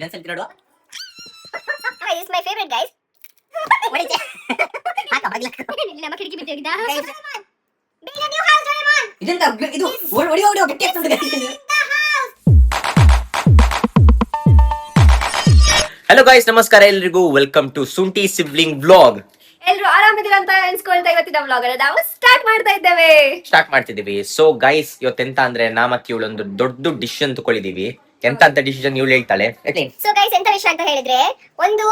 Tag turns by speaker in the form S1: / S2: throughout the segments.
S1: ಇನ್ನೊಂದ್ಸಲ ನೋಡುವ.
S2: It's my favorite, guys. ನಮ್ಮ ಕಿಟಕಿ ಬಿಟ್ಟಿದ್ದ
S1: ಇದೆಂತ ಇದು ಹೊಡಿಯೋ ಗಟ್ಟಿ ಆಗ್ತದೆ. ಹಲೋ ಗೈಸ್, ನಮಸ್ಕಾರ ಎಲ್ರಿಗೂ. Welcome to Sunti sibling vlog.
S2: ಎಲ್ರು ಆರಾಮಿದ್ದೀರಾ ಅಂತ ಎನ್ಸ್ಕೊಳ್ತಾ ಇವತ್ತಿನ ವ್ಲಾಗ್ ಅನ್ನ ನಾವು ಸ್ಟಾರ್ಟ್ ಮಾಡ್ತಿದ್ದೀವಿ.
S1: ಸೊ ಗೈಸ್, ಇವತ್ತೆಂತ ಅಂದ್ರೆ ನಾ ಮತ್ತೆ ಇವಳೊಂದು ದೊಡ್ಡ ಡಿಸಿಷನ್ ತಗೊಳಿದೀವಿ. ಎಂತ ಅಂತ ಡಿಸಿಷನ್ ಇವಳು ಹೇಳ್ತಾಳೆ.
S2: ಸೊ ಗೈಸ್, ಎಂತ ವಿಷಯ ಅಂತ ಹೇಳಿದ್ರೆ, ಒಂದು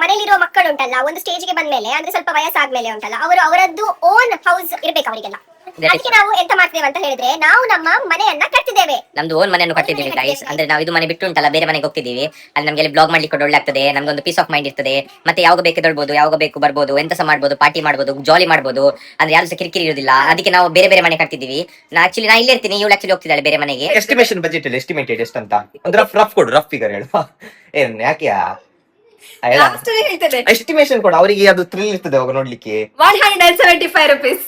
S2: ಮನೇಲಿರುವ ಮಕ್ಕಳು ಉಂಟಲ್ಲ, ಒಂದು ಸ್ಟೇಜ್ಗೆ ಬಂದ್ಮೇಲೆ ಅಂದ್ರೆ ಸ್ವಲ್ಪ ವಯಸ್ಸಾದ್ಮೇಲೆ ಉಂಟಲ್ಲ, ಅವರು ಅವರದ್ದು ಓನ್ ಹೌಸ್ ಇರ್ಬೇಕು ಅವರಿಗೆಲ್ಲ. ಅದಕ್ಕೆ ನಾವು ಎಂತ ಮಾಡ್ತೇವೆ ಅಂತ ಹೇಳಿದ್ರೆ, ನಾವು ನಮ್ಮ ಮನೆಯನ್ನ ಕಟ್ತಿದ್ದೇವೆ.
S3: ನಮ್ದು ಓನ್ ಮನೆಯನ್ನು ಕಟ್ಟಿದ್ದೀವಿ ಗೈಸ್. ಅಂದ್ರೆ ನಾವು ಇದು ಮನೆ ಬಿಟ್ಟು ಉಂಟಲ್ಲ ಬೇರೆ ಮನೆಗೆ ಹೋಗ್ತಿದೀವಿ. ಅಲ್ಲಿ ನಮ್ಗೆ ಬ್ಲಾಗ್ ಮಾಡ್ಲಿಕ್ಕೆ ಒಳ್ಳೆ ಆಗ್ತದೆ. ನಮ್ಗೊಂದು ಪೀಸ್ ಆಫ್ ಮೈಂಡ್ ಇರ್ತದೆ. ಮತ್ತೆ ಯಾವಾಗ ಬೇಕು ಎದೊಳ್ಬಹುದು, ಯಾವಾಗ ಬೇಕು ಬರ್ಬೋದು, ಎಂತ ಸಹ ಮಾಡ್ಬೋದು, ಪಾರ್ಟಿ ಮಾಡ್ಬೋದು, ಜಾಲಿ ಮಾಡ್ಬೋದು. ಅಂದ್ರೆ ಯಾರು ಸಹ ಕಿರಿಕಿರಿ ಇರೋದಿಲ್ಲ. ಅದಕ್ಕೆ ನಾವು ಬೇರೆ ಬೇರೆ ಮನೆ ಕಟ್ತಿದ್ದೀವಿ. ನಾ ಇಲ್ಲೇ ಇರ್ತೀನಿ, ಇವಳು ಆಕ್ಚುಲಿ ಹೋಗ್ತಿದ್ದಾಳೆ ಬೇರೆ ಮನೆಗೆ.
S1: ಎಸ್ಟಿಮೇಷನ್ ಬಜೆಟ್ ಇಲ್ಲ, ಎಸ್ಟಿಮೇಟೆಡ್ ಎಷ್ಟು ಅಂತ ಒಂದು ರಫ್ ಕೊಡು, ರಫ್ ಫಿಗರ್ ಹೇಳು. ಏನ್ ಯಾಕೆ ಎಸ್ಟಿಮೇಷನ್ ಕೊಡು, ಅವರಿಗೆ ಅದು ಥ್ರಿಲ್ ಇರ್ತದೆ ಅವಾಗ ನೋಡ್ಲಿಕ್ಕೆ.
S2: 175 rupees.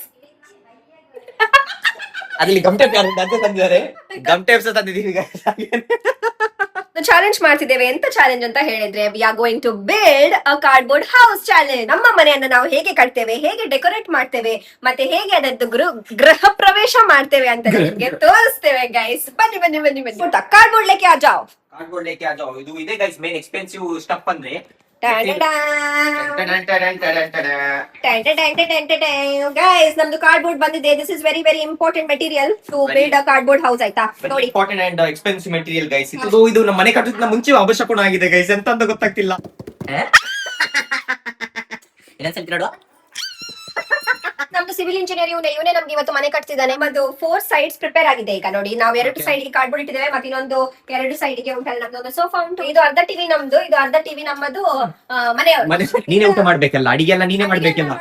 S1: ಅದ್ರಲ್ಲಿ ಗಮ್ ಟೇಪ್ ಯಾರು ಅಂತ ತಂದಿದ್ದಾರೆ. Gum tapes ತಂದಿದ್ದೀವಿ.
S2: ಚಾಲೆಂಜ್ ಮಾಡ್ತಿದ್ದೇವೆ. ಎಂತ ಚಾಲೆಂಜ್ ಅಂತ ಹೇಳಿದ್ರೆ, we are going to build a cardboard house challenge. ನಮ್ಮ ಮನೆಯನ್ನ ನಾವು ಹೇಗೆ ಕಟ್ತೇವೆ, ಹೇಗೆ ಡೆಕೋರೇಟ್ ಮಾಡ್ತೇವೆ, ಮತ್ತೆ ಹೇಗೆ ಅದರದ್ದು ಗೃಹ ಪ್ರವೇಶ ಮಾಡ್ತೇವೆ ಅಂತ ನಿಮ್ಗೆ ತೋರಿಸ್ತೇವೆ ಗೈಸ್. ಬನ್ನಿ ಬನ್ನಿ ಬನ್ನಿ ಬನ್ನಿ. ಕಾರ್ಡ್ಬೋರ್ಡ್ ಲೇಕೆ ಆ ಜಾವ್.
S1: ಕಾರ್ಡ್ಬೋರ್ಡ್ ಲೇಕೆ ಆ ಜಾವ್. ಇದು ಇದೆ ಗೈಸ್ ಮೇನ್ ಎಕ್ಸ್ಪೆನ್ಸಿವ್ ಸ್ಟಫ್ ಅಂದ್ರೆ.
S2: ಗೈಸ್, ನಮ್ದು ಕಾರ್ಡ್ಬೋರ್ಡ್ ಬಂದಿದೆ. This is very very important material to build a cardboard house. ಆಯ್ತಾ ನೋಡಿ,
S1: important and expensive material guys. ಇದು ನಮ್ಮ ಮನೆ ಕಟ್ಟೋದಕ್ಕಿಂತ ಮುಂಚೆ ಅವಶ್ಯಕ ಆಗಿದೆ ಗೈಸ್. ಎಂತ ಅಂತ ಗೊತ್ತಾಗ್ತಿಲ್ಲ.
S3: ಇನ್ನೊಂದ್ಸಲ ನೋಡುವ.
S2: ನಮ್ದು ಸಿವಿಲ್ ಇಂಜಿನಿಯರ್ ಇವನೇ ನಮ್ಗೆ ಇವತ್ತು ಮನೆ ಕಟ್ತಿದ್ದಾನೆ. ನಮ್ಮದು 4 sides ಪ್ರಿಪೇರ್ ಆಗಿದೆ. ಈಗ ನೋಡಿ, ನಾವು 2 ಸೈಡ್ ಗೆ ಕಾರ್ಡ್ಬೋರ್ಡ್ ಇಟ್ಟಿದ್ದೇವೆ, ಮತ್ತೆ ಇನ್ನೊಂದು 2 ಸೈಡ್ ಗೆ ಉಂಟಲ್ಲ ನಮ್ದು ಸೋಫಾ ಉಂಟು. ಇದು ಅರ್ಧ ಟಿವಿ ನಮ್ದು, ಇದು ಅರ್ಧ ಟಿವಿ ನಮ್ಮದು. ಮನೆಯವರು
S1: ನೀನೇ ಊಟ ಮಾಡ್ಬೇಕಲ್ಲ, ಅಡಿಗೆಲ್ಲ ನೀನೇ ಮಾಡ್ಬೇಕಲ್ಲ.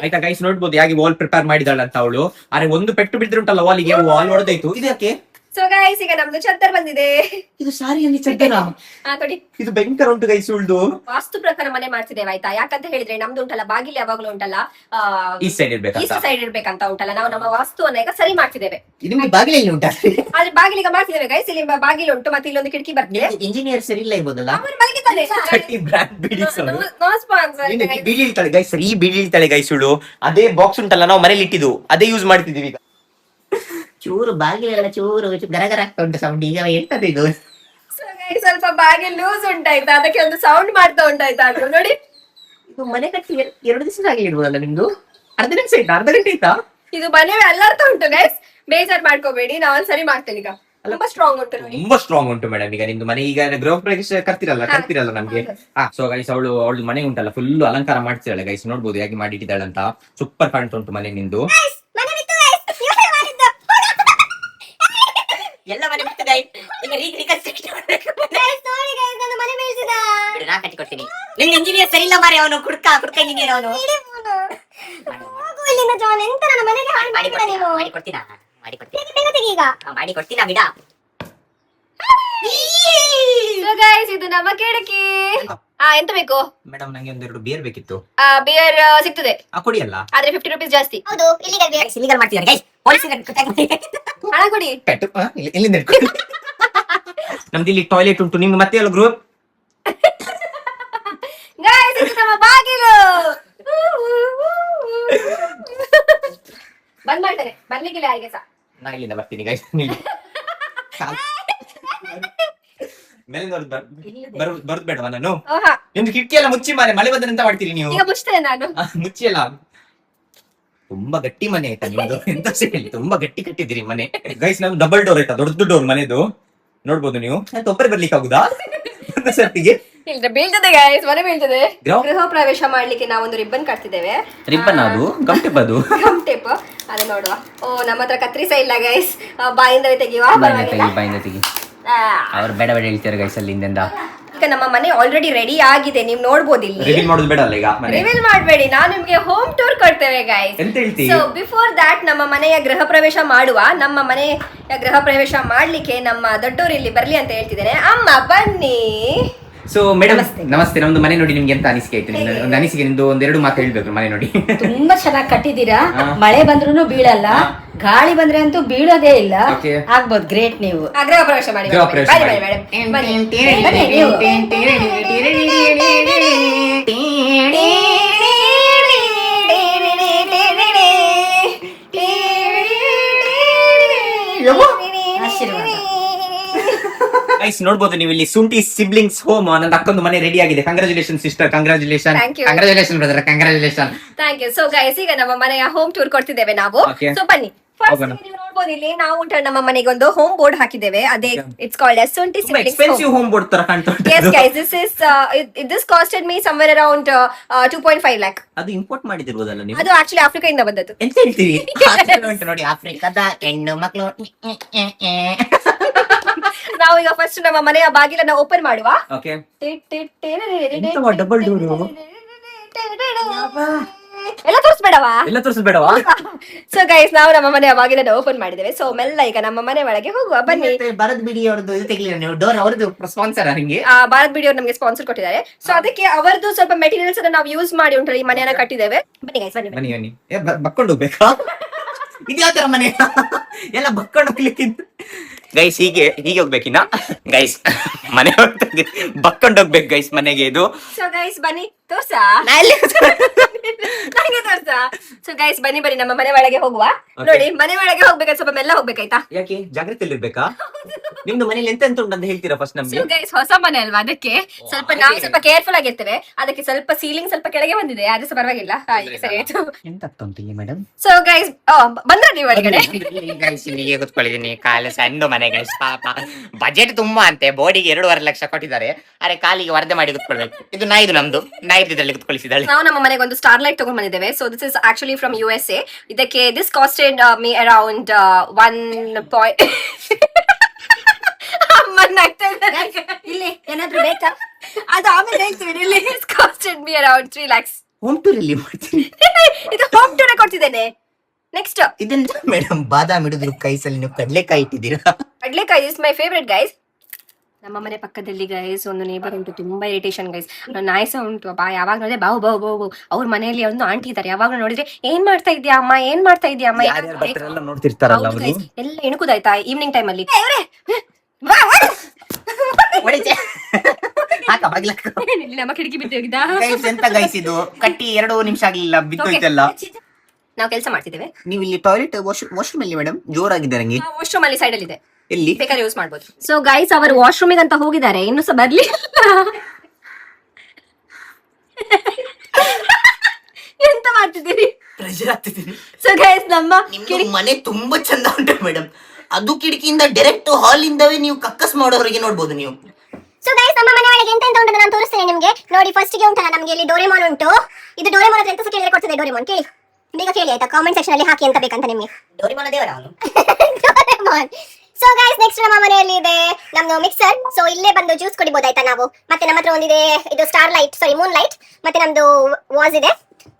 S1: ಆಯ್ತಾ ಗೈಸ್, ನೋಡ್ಬೋದು ಹೇಗೆ ವಾಲ್ ಪ್ರಿಪೇರ್ ಮಾಡಿದಾಳ ಅಂತ ಅವಳು. ಆದ್ರೆ ಒಂದು ಪೆಟ್ಟು ಬಿದ್ರೆ ಉಂಟಲ್ಲ ವಾಲಿಗೆ, ವಾಲ್ ಹೊಡೆದಾಯ್ತು. ಇದಕ್ಕೆ
S2: ಸೊ ಗೈಸ್, ಈಗ ನಮ್ದು ಚದ್ದರ್ ಬಂದಿದೆ.
S1: ಇದು ಸಾರಿಯಲ್ಲಿ ಚದ್ದರ.
S2: ನೋಡಿ,
S1: ಇದು ಭಯಂಕರ ಉಂಟು ಗೈಸ್. ಉಳ್ದು
S2: ವಾಸ್ತು ಪ್ರಕಾರ ಮನೆ ಮಾಡ್ತಿದ್ದೇವೆ. ಆಯ್ತಾ, ಯಾಕಂತ ಹೇಳಿದ್ರೆ ನಮ್ದು ಉಂಟಲ್ಲ ಬಾಗಿಲು ಯಾವಾಗ್ಲೂ ಉಂಟಲ್ಲ
S1: ಈ ಸೈಡ್
S2: ಇರ್ಬೇಕಂತ ಉಂಟಲ್ಲ, ನಾವು ನಮ್ಮ ವಾಸ್ತುವನ್ನ ಈಗ ಸರಿ ಮಾಡ್ತಿದ್ದೇವೆ.
S1: ನಿಮ್ಗೆ ಬಾಗಿಲಲ್ಲಿ ಉಂಟಾ?
S2: ಆದ್ರೆ ಬಾಗಿಲಿಗ ಮಾಡ್ತಿದ್ದೇವೆ ಗೈಸ್. ಇಲ್ಲಿ ಬಾಗಿಲು ಉಂಟು, ಮತ್ತೆ ಇಲ್ಲೊಂದು ಕಿಟಕಿ ಬರ್ತದೆ.
S3: ಇಂಜಿನಿಯರ್ ಸರಿ ಇಲ್ಲ ಇರ್ಬೋದಲ್ಲ.
S1: ಗೈಸ್ ಈ ಬೀಳಿತಾಳೆ ಗೈಸ್ ಉಳು. ಅದೇ ಬಾಕ್ಸ್ ಉಂಟಲ್ಲ ನಾವು ಮನೇಲಿ ಇಟ್ಟಿದ್ದು, ಅದೇ ಯೂಸ್ ಮಾಡ್ತಿದೀವಿ ಈಗ.
S3: ಚೂರು ಬಾಗಿಲೆಲ್ಲ ಚೂರು ಗರಗರ ಆಗ್ತಾ ಉಂಟು ಸೌಂಡ್. ಈಗ ಎಂತದ ಇದು?
S2: ಸ್ವಲ್ಪ ಬಾಗಿಲು ಲೂಸ್ ಉಂಟಾಯ್ತಾ, ಅದಕ್ಕೆ ಒಂದು ಸೌಂಡ್ ಮಾಡ್ತಾ ಉಂಟಾಯ್ತಾ ಅದು ನೋಡಿ.
S3: ಇದು ಮನೆ ಕಟ್ಟಿ 2 ದಿವಸ ಆಗಿ ಇಡ್ಬೋದಲ್ಲ ನಿಮ್ದು? ಅರ್ಧ ಗಂಟೆ ಆಯ್ತಾ?
S2: ಇದು ಮನೆ ಅಲ್ಲಾಡ್ತಾ ಉಂಟು ಗೈಸ್, ಬೇಜಾರ್ ಮಾಡ್ಕೋಬೇಡಿ, ನಾವ್ ಸರಿ ಮಾಡ್ತೇನೆ. ಈಗ ತುಂಬಾ ಸ್ಟ್ರಾಂಗ್ ಉಂಟು ನೋಡಿ.
S1: ತುಂಬಾ ಸ್ಟ್ರಾಂಗ್ ಉಂಟು ಮೇಡಮ್. ಈಗ ನಿಮ್ದು ಮನೆ ಈಗ ಗೃಹ ಪ್ರವೇಶ ಕರ್ತಿರಲ್ಲ ನಮ್ಗೆ. ಸೊ ಗೈಸ್, ಅವಳು ಮನೆ ಉಂಟಲ್ಲ ಫುಲ್ ಅಲಂಕಾರ ಮಾಡ್ತಿದ್ದಾಳೆ ಗೈಸ್. ನೋಡ್ಬೋದು ಹೇಗೆ ಮಾಡಿಟ್ಟಿದ್ದಾಳೆ ಅಂತ. ಸೂಪರ್ ಕಾಣ್ತಾ ಉಂಟು ಮನೆ ನಿಂದು.
S3: ಎಲ್ಲ ಮನೆ ಬಿಟ್ಟು ನಾ ಕಟ್ಟಿ ಕೊಡ್ತೀನಿ. ನಿಮ್ಗೆ ಇಂಜಿನಿಯರ್ ಸರಿ ಇಲ್ಲ ಮಾರಿ, ಅವನು ಕುಡ್ಕ ಇಂಜಿನಿಯರ್ ಅವನು. ಮಾಡಿ ಕೊಡ್ತೀನ ಬಿಡ.
S2: ಇದು ನಮ್ಮ ಕಿಟಕಿ. ಎಂತ ಬೇಕು
S1: ಮೇಡಮ್? ನಂಗೆ ಒಂದೆರಡು ಬಿಯರ್ ಬೇಕಿತ್ತು.
S2: ಬಿಯರ್ ಸಿಗ್ತದೆ,
S1: ಕೊಡಿಯಲ್ಲ,
S2: ಆದ್ರೆ 50 rupees ಜಾಸ್ತಿ.
S3: ಇಲ್ಲಿಗಲ್ ಮಾಡ್ತಿದ್ದಾರೆ ಗೈಸ್.
S2: ಹಣ ಕೊಡಿ.
S1: ನಮ್ದು ಇಲ್ಲಿ ಟಾಯ್ಲೆಟ್ ಉಂಟು. ನಿಮ್ಗೆ ಮತ್ತೆ ಎಲ್ಲ ಗ್ರೂಪ್
S2: ನಮ್ಮ ಬಾಗಿಲು ಬಂದ್ ಮಾಡ್ತಾರೆ, ಬರ್ಲಿಕ್ಕಿಲ್ಲ ಯಾರಿಗೆ ಸಹ.
S1: ನಾ ಇಲ್ಲಿಂದ ಬರ್ತೀನಿ ಗೈಸ್. ಬರುದ್ ಬೇಡವಾ ನಾನು? ನಿಮ್ದು ಕಿಟಕಿ ಎಲ್ಲ ಮುಚ್ಚಿ ಮಳೆ ಬಂದ್ರೆ ಎಂತ ಮಾಡ್ತೀರಿ ನೀವು?
S2: ಈಗ ಮುಚ್ತೇನೆ ನಾನು.
S1: ಮುಚ್ಚಿಯಲ್ಲ. ತುಂಬಾ ಗಟ್ಟಿ ಮನೆ ಆಯ್ತಾ ನಿಮ್ದು? ಎಂತ ಹೇಳಿ, ತುಂಬಾ ಗಟ್ಟಿ ಕಟ್ಟಿದ್ದೀರಿ ಮನೆ ಗೈಸ್. ನಮ್ದು ಡಬಲ್ ಡೋರ್ ಆಯ್ತಾ, ದೊಡ್ಡ ಡೋರ್ ಮನೆದು. ನೋಡ್ಬೋದು ನೀವು. ಒಬ್ಬರೇ ಬರ್ಲಿಕ್ಕೆ ಆಗುದಾ ಒಂದು ಸರ್ತಿಗೆ?
S2: ಬೀಳ್ತದೆ ಗೈಸ್, ಮನೆ ಬೀಳ್ತದೆ. ಗೃಹ ಪ್ರವೇಶ ಮಾಡ್ಲಿಕ್ಕೆ ನಾವೊಂದು ರಿಬ್ಬನ್ ಕಟ್ತಿದ್ದೇವೆ.
S1: ರಿಬ್ಬನ್? ಅದು ಗಮ್ ಟೇಪ್. ಅದು ಗಮ್
S2: ಟೇಪ್. ಅದೇ ನೋಡುವ. ನಮ್ಮ ಹತ್ರ ಕತ್ರಿಸ ಇಲ್ಲ ಗೈಸ್, ಬಾಯಿಂದ ತೆಗಿಯುವ.
S1: ಬಾಯಿಂದ ತೆಗಿ. ಅವ್ರು ಬೇಡ ಹೇಳ್ತಾರೆ ಗೈಸ್ ಅಲ್ಲಿಂದ.
S2: ಈಗ ನಮ್ಮ ಮನೆ ಆಲ್ರೆಡಿ ರೆಡಿ ಆಗಿದೆ, ನೀವು ನೋಡ್ಬೋದು. ಇಲ್ಲಿ
S1: ರಿವೀಲ್ ಮಾಡೋದು ಬೇಡ ಅಲ್ಲ ಈಗ?
S2: ರಿವೀಲ್ ಮಾಡಬೇಡಿ, ನಾನು ನಿಮ್ಗೆ ಹೋಮ್ ಟೂರ್ ಕೊಡ್ತೇವೆ ಗೈಸ್. ಸೊ ಬಿಫೋರ್ ದಾಟ್ ನಮ್ಮ ಮನೆಯ ಗೃಹ ಪ್ರವೇಶ ಮಾಡುವ. ನಮ್ಮ ಮನೆಯ ಗೃಹ ಪ್ರವೇಶ ಮಾಡ್ಲಿಕ್ಕೆ ನಮ್ಮ ದೊಡ್ಡವರು ಇಲ್ಲಿ ಬರ್ಲಿ ಅಂತ ಹೇಳ್ತಿದ್ದೇನೆ. ಅಮ್ಮ ಬನ್ನಿ.
S1: ಸೊ ಮೇಡಮ್ ನಮಸ್ತೆ. ನಮ್ದು ಮನೆ ನೋಡಿ ನಿಮ್ಗೆ ಎಂತ ಅನಿಸಿಕೆ ಆಯ್ತು? ಒಂದು ಅನಿಸಿಕೆ ನಿಮ್ದು ಒಂದೆರಡು ಮಾತು ಹೇಳ್ಬೇಕು. ಮನೆ ನೋಡಿ
S4: ತುಂಬಾ ಚೆನ್ನಾಗಿ ಕಟ್ಟಿದೀರಾ, ಮಳೆ ಬಂದ್ರೂ ಬೀಳಲ್ಲ. ಗಾಳಿ ಬಂದ್ರೆ ಅಂತೂ ಬೀಳೋದೇ ಇಲ್ಲ.
S1: Okay.
S4: ಆಗ್ಬೋದು, ಗ್ರೇಟ್ ನೀವು.
S2: ಗೃಹ ಪ್ರವೇಶ ಮಾಡಿ
S1: ಗೃಹ ಪ್ರವೇಶ
S2: ಬನ್ನಿ,
S1: ಮಾಡಿ.
S2: ಬನ್ನಿ, ಬನ್ನಿ.
S4: ಬನ್ನಿ ನೀವು. ಆಶೀರ್ವಾದ.
S1: ಗೈಸ್ ನೋಡ್ಬೋದು ನೀವು ಇಲ್ಲಿ ಸುಂಟಿ ಸಿಬ್ಲಿಂಗ್ಸ್ ಹೋಮ್ ನನ್ನ ಅಕ್ಕೊಂದು ಮನೆ ರೆಡಿ ಆಗಿದೆ. Congratulation sister, congratulation,
S2: Thank you.
S1: Congratulation brother, congratulation.
S2: Thank you. So guys ಈಗ ನಮ್ಮ ಮನೆಯ ಹೋಮ್ ಟೂರ್ ಕೊಡ್ತಿದ್ದೇವೆ ನಾವು.
S1: Okay.
S2: ಸೊ ಬನ್ನಿ. ಫಸ್ಟ್
S1: ಹೋಗೋಣ.
S2: ನೀವು ನೋಡ್ಬೋದು ಇಲ್ಲಿ ನಾವು ನಮ್ಮ ಮನೆಗೆ ಒಂದು ಹೋಮ್ ಬೋರ್ಡ್ ಹಾಕಿದ್ದೇವೆ. ಅದೇ ಇಟ್ಸ್ ಕಾಲ್ಡ್ S20
S1: ತುಂಬಾ ಎಕ್ಸ್ಪೆನ್ಸಿವ್ ಹೋಮ್ ಬೋರ್ಡ್ ತರ ಕಾಣ್ತಾ ಉಂಟು.
S2: Yes guys, this costed me somewhere around 2.5 lakh.
S1: ಅದು ಇಂಪೋರ್ಟ್ ಮಾಡಿದಿರ್ಬೋದಲ್ಲ ನೀವು?
S2: ಅದು ಆಕ್ಚುಲಿ ಆಫ್ರಿಕಾದಿಂದ ಬಂದದ್ದು.
S1: ಎಂತ ಹೇಳ್ತೀರಿ? ಉಂಟು ನೋಡಿ ಆಫ್ರಿಕಾದ ಹೆಣ್ಣು ಮಕ್ಕಳು.
S2: ನಾವು ಈಗ ಫಸ್ಟ್ ನಮ್ಮ ಮನೆಯ ಬಾಗಿಲನ್ನ ಓಪನ್ ಮಾಡುವ.
S1: ಓಕೆ. ಎಂತವಾ ಡಬಲ್ ಡೋರ್?
S2: ಎಲ್ಲ ತೋರಿಸ್ಬೇಡವಾ?
S1: ಎಲ್ಲ ತೋರಿಸಬೇಡವಾ?
S2: ಸೊ ಗೈಸ್ ನಾವು ನಮ್ಮ ಮನೆಯ ಬಾಗಿಲನ್ನ ಓಪನ್ ಮಾಡಿದ್ದೇವೆ. ಸೊ ಮೆಲ್ಲ ಈಗ ನಮ್ಮ ಮನೆ ಒಳಗೆ ಹೋಗುವ ಬನ್ನಿ.
S1: ಭರತ್ ಬಿಡಿ ಅವ್ರದ್ದು ಇದು ತೆಗಿಲಿಲ್ಲ ನೀವು? ಡೋರ್ ಅವ್ರದ್ದು ಸ್ಪಾನ್ಸರ್ ನಿಮಗೆ?
S2: ಭಾರತ್ ಬಿಡಿ ಅವ್ರು ನಮಗೆ ಸ್ಪಾನ್ಸರ್ ಕೊಟ್ಟಿದ್ದಾರೆ. ಸೊ ಅದಕ್ಕೆ ಅವರದ್ದು ಸ್ವಲ್ಪ ಮೆಟೀರಿಯಲ್ಸ್ ಅನ್ನ ನಾವು ಯೂಸ್ ಮಾಡಿ ಉಂಟು ಈ ಮನೆಯನ್ನ ಕಟ್ಟಿದ್ದೇವೆ. ಬನ್ನಿ ಗೈಸ್ ಬನ್ನಿ.
S1: ಬನ್ನಿ ಬನ್ನಿ. ಬಕ್ಕೊಂಡು ಹೋಗ್ಬೇಕಾ? ಇದ್ಯಾವ ತರ ಮನೆ? ಎಲ್ಲ ಬಕ್ಕೊಂಡು ಹೋಗ್ಲಿಕ್ಕಿಂತ ಗೈಸ್ ಹೀಗೆ ಹೋಗ್ಬೇಕಿನ್ನ ಗೈಸ್ ಮನೆ ಬಕ್ಕೊಂಡು ಹೋಗ್ಬೇಕು ಗೈಸ್ ಮನೆಗೆ ಇದು.
S2: ಸೊ ಗೈಸ್ ಬನ್ನಿ ತೋರ್ಸಾ ನನಗೆ ತೋರ್ಸಾ. ಸೊ ಗೈಸ್ ಬನ್ನಿ ಬನ್ನಿ ನಮ್ಮ ಮನೆ ಒಳಗೆ ಹೋಗುವ. ನೋಡಿ ಮನೆ ಒಳಗೆ ಹೋಗ್ಬೇಕಾದ್ರೆ ಸ್ವಲ್ಪ ಮೆಲ್ಲ ಹೋಗ್ಬೇಕಾಯ್ತಾ?
S1: ಯಾಕೆ ಜಾಗ್ರತೆಯಲ್ಲಿ ಇರ್ಬೇಕಾ? ನಿಮ್ದು ಮನೇಲಿ ಎಂತ ಉಂಟು ಅಂತ ಹೇಳ್ತೀರಾ ಫಸ್ಟ್ ನಮ್ಗೆ?
S2: ಸೊ ಗೈಸ್ ಹೊಸ ಮನೆ ಅಲ್ವಾ, ಅದಕ್ಕೆ ಸ್ವಲ್ಪ ನಾವು ಸ್ವಲ್ಪ ಕೇರ್ಫುಲ್ ಆಗಿರ್ತೇವೆ. ಅದಕ್ಕೆ ಸ್ವಲ್ಪ ಸೀಲಿಂಗ್ ಸ್ವಲ್ಪ ಕೆಳಗೆ ಬಂದಿದೆ, ಆದ್ರೆ ಸಹ ಪರವಾಗಿಲ್ಲ. ಈಗ ಸರಿ ಆಯ್ತು.
S1: ಎಂತ ಆಗ್ತಾ ಉಂಟು ಇಲ್ಲಿ ಮೇಡಮ್?
S2: ಸೊ ಗೈಸ್ ಬಂದ್ರ ನೀವು ಒಳಗಡೆ?
S1: ಗೈಸ್ ಇಲ್ಲಿಗೆ ಕೂತ್ಕೊಳ್ಳಿದೀನಿ. ಕಾಲು ಸಣ್ಣ ಮನೆ ಗೈಸ್, ಪಾಪ ಬಜೆಟ್ ತುಂಬಾ ಅಂತೆ. ಬೋರ್ಡಿಗೆ 2.5 ಲಕ್ಷ ಕೊಟ್ಟಿದ್ದಾರೆ. ಅರೆ ಕಾಲಿಗೆ ವರ್ಧೆ ಮಾಡಿ ಕೂತ್ಕೊಳ್ಬೇಕು. ಇದು ನಾಯಿದು, ನಮ್ದು ನಾಯಿದು ಇದ್ರಲ್ಲಿ ಕೂತ್ಕೊಳಿಸಿದಾಳೆ.
S2: ನಾವು ನಮ್ಮ ಮನೆಗೆ ಒಂದು ಸ್ಟಾರ್ ಲೈಟ್ ತಗೊಂಡ್ ಬಂದಿದ್ದೇವೆ. So this is actually from USA. ಇದಕ್ಕೆ ದಿಸ್ ಕಾಸ್ಟೆಡ್ ಮೀ ಅರೌಂಡ್ 1. ಇಲ್ಲಿ ಏನಾದ್ರು ಬೇಕಾ? ಅದು ಆಮೇಲೆ ಹೇಳ್ತೀವಿ. ಇಲ್ಲಿ costed me around 3 lakhs.
S1: Home tour ಇಲ್ಲಿ ಮಾಡ್ತೀನಿ.
S2: ಇದು ಹೋಮ್ ಟೂರ್ ಕೊಡ್ತಿದ್ದೇನೆ. ನೆಕ್ಸ್ಟ್
S1: ಇದೆಂತ ಮೇಡಮ್? ಬಾದಾಮ್ ಹಿಡಿದ್ರು ಕೈಸಲ್ಲಿ ನೀವು ಕಡ್ಲೆಕಾಯಿ ಇಟ್ಟಿದ್ದೀರಾ?
S2: ಕಡ್ಲೆಕಾಯಿ ಇಸ್ ಮೈ ಫೇವ್ರೆಟ್ ಗೈಸ್. ನಮ್ಮ ಮನೆ ಪಕ್ಕದಲ್ಲಿ ಗೈಸ್ ಒಂದು ನೇಬರ್ ಉಂಟು, ತುಂಬಾ ಇರಿಟೇಷನ್ ಗೈಸ್. ನಾಯಿಸ ಉಂಟು ಬಾ, ಯಾವಾಗ ನೋಡಿದ್ರೆ ಬಾವು ಬಾವು ಬಾವು ಬಾವು. ಅವ್ರ ಮನೆಯಲ್ಲಿ ಒಂದು ಆಂಟಿ ಇದ್ದಾರೆ, ಯಾವಾಗ ನೋಡಿದ್ರೆ ಏನ್ ಮಾಡ್ತಾ ಇದ್ಯಾ ಅಮ್ಮ, ಏನ್ ಮಾಡ್ತಾ ಇದ್ಯಾ ಅಮ್ಮ,
S1: ಎಲ್ಲ ನೋಡ್ತಿರ್ತಾರಲ್ಲ ಅವರು.
S2: ಎಲ್ಲ ಎಣುಕುದಾಯ್ತಾ ಈವ್ನಿಂಗ್ ಟೈಮ್ ಅಲ್ಲಿ. ಇಲ್ಲಿ ನಮ್ಮ ಕಿಟಕಿ ಬಿದ್ದೋಗಿದ್ದ.
S1: ಎಂತ ಗೈಸ್ ಇದು ಕಟ್ಟಿ 2 ನಿಮಿಷ ಆಗ್ಲಿಲ್ಲ, ಬಿದ್ದೋಯ್ತಲ್ಲ.
S2: ನಾವು ಕೆಲಸ ಮಾಡ್ತಿದ್ದೇವೆ.
S1: ನೀವು ಇಲ್ಲಿ ಟಾಯ್ಲೆಟ್ ವಾಶ್ರೂಮ್ ಅಲ್ಲಿ ಮೇಡಮ್ ಜೋರಾಗಿದೆ ನಂಗೆ.
S2: ವಾಶ್ರೂಮ್ ಅಲ್ಲಿ ಸೈಡ್ ಅಲ್ಲಿ ಇದೆ,
S1: ಎಲ್ಲಿ
S2: ಬೇಕಾದ್ರೆ ಯೂಸ್ ಮಾಡ್ಬೋದು. ಸೊ ಗೈಸ್ ಅವರು ವಾಶ್ರೂಮ್ ಅಂತ ಹೋಗಿದ್ದಾರೆ, ಇನ್ನು ಸಹ ಬರ್ಲಿ. ಎಂತ ಮಾಡ್ತಿದ್ದೀರಿ?
S1: ಪ್ರೆಷರ್ ಆಗ್ತಿದ್ದೀನಿ.
S2: ಸೊ ಗೈಸ್ ನಮ್ಮ
S1: ಮನೆ ತುಂಬಾ ಚಂದ ಉಂಟು ಮೇಡಮ್. ಅದು ಕಿಟಕಿಯಿಂದ ಡೈರೆಕ್ಟ್ ಹಾಲ್ ಇಂದವೇ ನೀವು ಕಕ್ಕಸ್ ಮಾಡೋವರೆಗೆ ನೋಡ್ಬೋದು ನೀವು.
S5: ಸೊ ಗೈಸ್ ನಮ್ಮ ಮನೆ ಒಳಗೆ ಎಂತ ಉಂಟು ನಾನು ತೋರಿಸ್ತೇನೆ ನಿಮಗೆ. ನೋಡಿ ಫಸ್ಟ್ ಗೆ ಉಂಟಲ್ಲ ನಮಗೆ ಇಲ್ಲಿ ಡೋರೆಮಾನ್ ಉಂಟು. ಇದು ಡೋರೆಮಾನ್ ಹತ್ರ ಎಂತ ಸಹ ಕೇಳಿದ್ರೆ ಕೊಡ್ತದೆ. ಡೋರೆಮಾನ್ ಕೇಳಿ, ಬೇಗ ಕೇಳಿ ಆಯ್ತಾ, ಕಾಮೆಂಟ್ ಸೆಕ್ಷನ್ ಅಲ್ಲಿ ಹಾಕಿ ಎಂತ ಬೇಕಂತ ನಿಮಗೆ.
S3: ಡೋರಿಮಾನ ದೇವರ ಅವನು.
S5: ಡೋರೆಮಾನ್. ಸೊ ಗೈಸ್ ನೆಕ್ಸ್ಟ್ ನಮ್ಮ ಮನೆಯಲ್ಲಿ ಇದೆ ನಮ್ದು ಮಿಕ್ಸರ್. ಸೊ ಇಲ್ಲೇ ಬಂದು ಜ್ಯೂಸ್ ಕುಡಿಬಹುದಾಯ್ತಾ ನಾವು. ಮತ್ತೆ ನಮ್ಮ ಹತ್ರ ಒಂದಿದೆ ಇದು ಸ್ಟಾರ್ ಲೈಟ್, ಸಾರಿ ಮೂನ್ ಲೈಟ್. ಮತ್ತೆ ನಮ್ದು ವಾಸ್ ಇದೆ.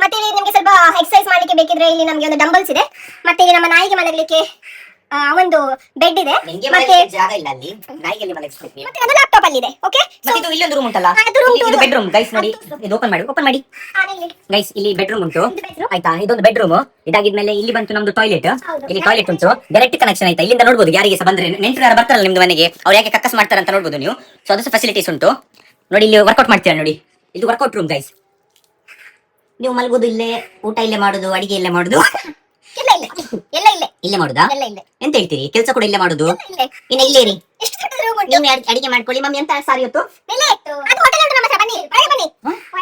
S5: ಮತ್ತೆ ಇಲ್ಲಿ ನಿಮಗೆ ಸ್ವಲ್ಪ ಎಕ್ಸರ್ಸೈಸ್ ಮಾಡ್ಲಿಕ್ಕೆ ಬೇಕಿದ್ರೆ ಇಲ್ಲಿ ನಮಗೆ ಒಂದು ಡಂಬಲ್ಸ್ ಇದೆ. ಮತ್ತೆ ಇಲ್ಲಿ ನಮ್ಮ ನಾಯಿಗೆ ಮಲಗಲಿಕ್ಕೆ ಒಂದು ಬೆಡ್ ಇದೆ. ಮತ್ತೆ
S3: ಜಾಗ ಇಲ್ಲ ಅಲ್ಲಿ, ನಾಯಿಗೆ ಮಲಗಿಸ್ಬೇಕು ನೀವು.
S5: ಮತ್ತೆ ಅದು ಲ್ಯಾಪ್ಟಾಪ್ ಅಲ್ಲಿ ಇದೆ. ಓಕೆ
S3: ಮತ್ತೆ ಇದು ಇಲ್ಲೊಂದು ರೂಮ್ ಉಂಟಲ್ಲ, ಇದು ಬೆಡ್ರೂಮ್ ಗೈಸ್. ನೋಡಿ ಇದು ಓಪನ್ ಮಾಡಿ ಗೈಸ್. ಇಲ್ಲಿ ಬೆಡ್ರೂಮ್ ಉಂಟು ಆಯ್ತಾ, ಇದೊಂದು ಬೆಡ್ರೂಮ್. ಇದಾಗಿದ್ಮೇಲೆ ಇಲ್ಲಿ ಬಂತು ನಮ್ದು ಟಾಯ್ಲೆಟ್. ಇಲ್ಲಿ ಟಾಯ್ಲೆಟ್ ಉಂಟು, ಡೈರೆಕ್ಟ್ ಕನೆಕ್ಷನ್ ಆಯ್ತಾ. ಇಲ್ಲಿಂದ ನೋಡ್ಬೋದು ಯಾರಿಗೆ ಸಹ ಬಂದ್ರೆ ನೆಂಟರು ಯಾರು ಬರ್ತಾರಲ್ಲ ನಿಮ್ದು ಮನೆಗೆ, ಅವ್ರು ಯಾಕೆ ಕಕ್ಕಸ್ ಮಾಡ್ತಾರೆ ಅಂತ ನೋಡ್ಬೋದು ನೀವು. ಸೊ ಅದು ಫೆಸಿಲಿಟೀಸ್ ಉಂಟು. ನೋಡಿ ಇಲ್ಲಿ ವರ್ಕೌಟ್ ಮಾಡ್ತೀರಾ ನೋಡಿ, ಇದು ವರ್ಕೌಟ್ ರೂಮ್ ಗೈಸ್. ನೀವು ಮಲಗೋದು ಇಲ್ಲೇ, ಊಟ ಇಲ್ಲೇ ಮಾಡುದು, ಅಡಿಗೆ ಇಲ್ಲೇ ಮಾಡುದು.
S5: ಇಲ್ಲ ಇಲ್ಲ ಎಲ್ಲ ಇಲ್ಲೇ
S3: ಇಲ್ಲೇ ಮಾಡುದಾ?
S5: ಎಲ್ಲ ಇಲ್ಲೇ.
S3: ಎಂತ ಹೇಳ್ತೀರಿ, ಕೆಲಸ ಕೂಡ ಇಲ್ಲೇ ಮಾಡುದು.
S5: ಇಲ್ಲೇ
S3: ಇನ್ನ ಇಲ್ಲೇ ಇರಿ,
S5: ಎಷ್ಟು ದೊಡ್ಡ ರೂಮ್ ಉಂಟು.
S3: ನೀವು ಅಡಿಗೆ ಮಾಡ್ಕೊಳ್ಳಿ. ಮಮ್ಮಿ ಎಂತ ಸಾರಿ ಹೊತ್ತು
S5: ಇಲ್ಲೇ ಇತ್ತು. ಅದು ಹೋಟೆಲ್ ಉಂಟು ನಮ್ಮ ಹತ್ರ, ಬನ್ನಿ ಒಳಗೆ ಬನ್ನಿ.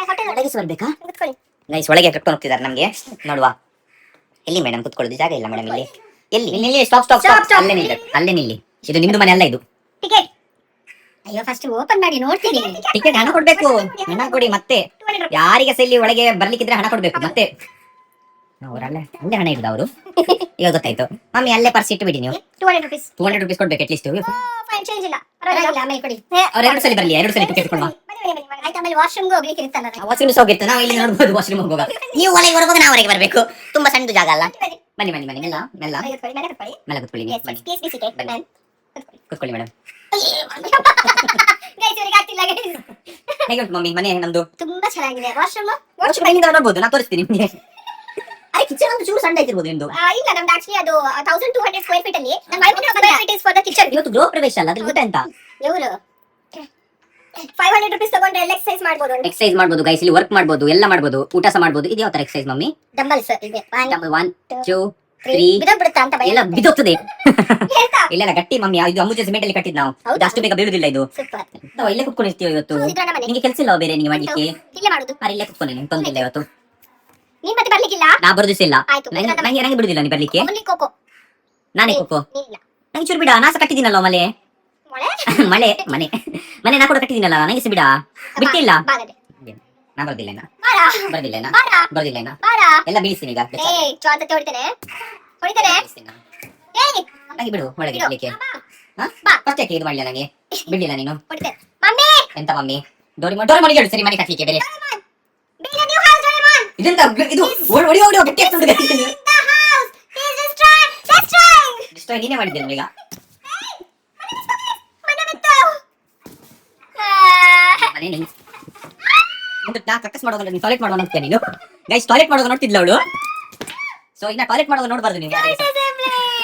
S5: ಹೋಟೆಲ್
S3: ಒಳಗೆ ಬರ್ಬೇಕಾ
S5: ಕೂತ್ಕೊಳ್ಳಿ.
S3: ಗೈಸ್? ಒಳಗೆ ಕರ್ಕೊಂಡು ಹೋಗ್ತಿದ್ದಾರೆ ನಮ್ಗೆ. ನೋಡುವ ಎಲ್ಲಿ ಮೇಡಮ್ ಕುತ್ಕೊಳ್ಳೋದು ಜಾಗ ಇಲ್ಲ ಮೇಡಮ್ ಇಲ್ಲಿ. ಎಲ್ಲಿ ಇಲ್ಲಿ ಸ್ಟಾಪ್ ಅಲ್ಲೇ ನಿಲ್ಲಿ. ಇದು ನಿಮ್ದು ಮನೆ ಅಲ್ಲ, ಇದು
S5: ಟಿಕೆಟ್. ಅಯ್ಯೋ ಫಸ್ಟ್ ಓಪನ್ ಮಾಡಿ ನೋಡ್ತೀನಿ.
S3: ಟಿಕೆಟ್ ಹಣ ಕೊಡ್ಬೇಕು, ಹಣ ಕೊಡಿ. ಮತ್ತೆ ಯಾರಿಗೆ ಸಹ ಇಲ್ಲಿ ಒಳಗೆ ಬರ್ಲಿಕ್ಕಿದ್ರೆ ಹಣ ಕೊಡ್ಬೇಕು. ಮತ್ತೆ ಅವರಲ್ಲೇ ಅಲ್ಲೇ ಹಣ ಇಡುದು ಅವರು. ಈಗ ಗೊತ್ತಾಯ್ತು ಮಮ್ಮಿ, ಅಲ್ಲೇ ಪರ್ಸ್ ಇಟ್ಟು ಬಿಡಿ ನೀವು.
S5: 200 rupees.
S3: 200 rupees ಕೊಡ್ಬೇಕು ಅಟ್ಲೀಸ್ಟ್.
S5: ಫೈನ್ ಚೇಂಜ್ ಇಲ್ಲ, ಪರವಾಗಿಲ್ಲ ಆಮೇಲೆ ಕೊಡಿ.
S3: ಅವ್ರು 2 ಸಲ ಬರಲಿ, 2 ಸಲ ಟಿಕೆಟ್ ಕೊಡುವ.
S5: ಬನ್ನಿ ಆಯ್ತು. ಆಮೇಲೆ ವಾಶ್ರೂಮ್ಗೆ ಹೋಗ್ಲಿಕ್ಕೆ ಇರ್ತಲ್ಲ.
S3: ವಾಶ್ರೂಮ್ ಹೋಗಿರ್ತು, ನಾವು ಇಲ್ಲಿ ನೋಡ್ಬೋದು. ವಾಶ್ರೂಮ್ ಹೋಗುವಾಗ ನೀವು ಒಳಗೆ ಬರಬೇಕು, ನಾವು ಹೊರಗೆ ಬರಬೇಕು. ತುಂಬಾ ಸಣ್ಣದು ಜಾಗ ಅಲ್ಲ. ಬನ್ನಿ ಮೆಲ್ಲ
S5: ಮೇಲೆ ಕೂತ್ಕೊಳ್ಳಿ.
S3: ಮೇಲೆ ಕುತ್ಕೊಳ್ಳಿ. ಬನ್ನಿ
S5: ಪ್ಲೀಸ್ ಬಿ ಸೀಟೆಡ್.
S3: ಬನ್ನಿ. ಕುತ್ಕೊಳ್ಳಿ ಮೇಡಮ್.
S5: ಗೈಸ್ ಇವರಿಗೆ ಆಗ್ತಿಲ್ಲ ಗೈಸ್.
S3: ಹೇಗೆ ಉಂಟು ಮಮ್ಮಿ ಮನೆ ನಮ್ದು?
S5: ತುಂಬಾ ಚೆನ್ನಾಗಿದೆ. ವಾಶ್ರೂಮ್
S3: ವಾಶ್ರೂಮ್ ನೋಡ್ಬೋದು, ನಾ ತೋರಿಸ್ತೀನಿ ನಿಮಗೆ. ಅರೆ ಕಿಚನ್ ಒಂದು ಚೂರು ಸಣ್ಣ ಇರ್ಬೋದು ನಿಮ್ದು.
S5: ಇಲ್ಲ ನಮ್ದು ಆಕ್ಚುಲಿ ಅದು 1200 ಸ್ಕ್ವೇರ್ ಫೀಟ್ ಅಲ್ಲಿ 500 square feet is for the kitchen.
S3: ಇವತ್ತು ಗೃಹ ಪ್ರವೇಶ ಅಲ್ಲ, ಅದ್ರ ಊಟ ಅಂತ
S5: ಇವರು 500 ರೂಪೀಸ್ ತಗೊಂಡ್ರೆ ಎಲ್ಲ ಎಕ್ಸರ್ಸೈಸ್ ಮಾಡ್ಬೋದು.
S3: ಎಕ್ಸರ್ಸೈಸ್ ಮಾಡ್ಬೋದು ಗೈಸ್, ಇಲ್ಲಿ ವರ್ಕ್ ಮಾಡ್ಬೋದು, ಎಲ್ಲ ಮಾಡ್ಬೋದು, ಊಟ ಸಹ ಮಾಡ್ಬೋದು. ಇದು ಯಾವ ತರ ಎಕ್ಸರ್ಸೈಸ್ ಮಮ್ಮಿ?
S5: ಡಂಬಲ್ಸ್ ಇದೆ 1
S3: 1 2 3
S5: ಬಿಡೋಗ್ಬಿಡುತ್ತಾ ಅಂತ ಭಯ.
S3: ಎಲ್ಲ ಬಿದ್ದೋಗ್ತದೆ.
S5: ಹೇಳ್ತಾ
S3: ಇಲ್ಲ ಗಟ್ಟಿ ಮಮ್ಮಿ, ಇದು ಅಂಬುಜ ಸಿಮೆಂಟ್ ಅಲ್ಲಿ ಕಟ್ಟಿದ್ ನಾವು.
S5: ಹೌದಾ?
S3: ಇದು ಅಷ್ಟು ಬೇಗ ಬೀಳುದಿಲ್ಲ ಇದು.
S5: ಸೂಪರ್.
S3: ನಾವು ಇಲ್ಲೇ ಕುತ್ಕೊಂಡಿರ್ತೀವಿ ಇವತ್ತು.
S5: ಹೌದು, ಇದ್ರ ಮನೆ.
S3: ನಿಮಗೆ ಕೆಲಸ ಇಲ್ಲ ಬೇರೆ ನಿಮಗೆ ಮಾಡ್ಲಿಕ್ಕೆ?
S5: ಇಲ್ಲೇ ಮಾಡುದು.
S3: ಅರೆ ಇಲ್ಲೇ ಕುತ್ಕೊಂಡಿದ್ದೀನಿ, ತೊಂದ್ರೆ ಇಲ್ಲ ಇವತ್ತು.
S5: ನೀನ್ ಮತ್ತೆ ಬರ್ಲಿಕ್ಕಿಲ್ಲ?
S3: ನಾ ಬರೋದಿಸ್ ಇಲ್ಲ.
S5: ಆಯ್ತು,
S3: ನಂಗೆ ಬಿಡುದಿಲ್ಲ ನೀ ಬರ್ಲಿಕ್ಕೆ.
S5: Only cocoa.
S3: ನಾನೇ ಕೊಕ್ಕೋ.
S5: ಇಲ್ಲ
S3: ನಂಗೆ ಚೂರು ಬಿಡ, ನಾಸ ಕಟ್ಟಿದ್ದೀನಲ್ಲ ಮಲೆ.
S5: ಮೊಳೆ
S3: ಮನೆ ನಾ ಕೂಡ ಕಟ್ಟಿದ್ದೀನಲ್ಲ, ನಂಗೆ ಸ ಬಿಡ. ಬಿಟ್ಟಿಲ್ಲ.
S5: ಬಾಗದೆ
S3: ನಾ ಬರ್ದಿಲ್ಲ ಇನ್ನ.
S5: ಬಾರ
S3: ಬರ್ದಿಲ್ಲ ಇನ್ನ.
S5: ಬಾರ
S3: ಬರ್ದಿಲ್ಲ ಇನ್ನ.
S5: ಬಾರ.
S3: ಎಲ್ಲ ಬೀಳಿಸ್ತೀನಿ ಈಗ.
S5: ಏ ಚಾಟ್ ಅಂತ ಹೊಡಿತೇನೆ ಏಯ್
S3: ನಂಗೆ ಬಿಡು ಒಳಗೆ
S5: ಬಿಡು.
S3: ಇರ್ಲಿಕ್ಕೆ.
S5: ಬಾ.
S3: ಹಾ ಫಸ್ಟ್ ಯಾಕೆ ಇದು ಮಾಡ್ಲಿಲ್ಲ ನಂಗೆ? ಬಿಡ್ಲಿಲ್ಲ ನೀನು.
S5: ಹೊಡಿತೇನೆ ಮಮ್ಮಿ.
S3: ಎಂತ ಮಮ್ಮಿ? ಡೋರಿ ಮಾಡಿ ಹೇಳು ಸರಿ, ಮನೆ ಕಟ್ಲಿಕ್ಕೆ ಬೇರೆ.
S5: Build a new house, Doraemon.
S3: ಇದೆಂತ ಇದು ಹೊಡಿಯೋ ಗಟ್ಟಿ ಆಗ್ತದೆ.
S5: The house is destroying.
S3: Destroy ನೀನೇ ಮಾಡಿದ್ದೇನೆ ಈಗ.
S5: ಮನೆ ಬಿತ್ತು.
S3: ಮನೆ ನೀನು ನಾ ಕಕ್ಕಸ್ ಮಾಡುವಾಗ ನೀನು ಟಾಯ್ಲೆಟ್ ಮಾಡುವ ನೋಡ್ತೇನೆ ನೀನು. ಗೈಸ್ ಟಾಯ್ಲೆಟ್ ಮಾಡುವಾಗ ನೋಡ್ತಿದ್ಲ ಅವಳು. ಸೊ ಇನ್ನ ಟಾಯ್ಲೆಟ್ ಮಾಡುವಾಗ ನೋಡ್ಬಾರ್ದು ನೀವು.
S5: Discipline.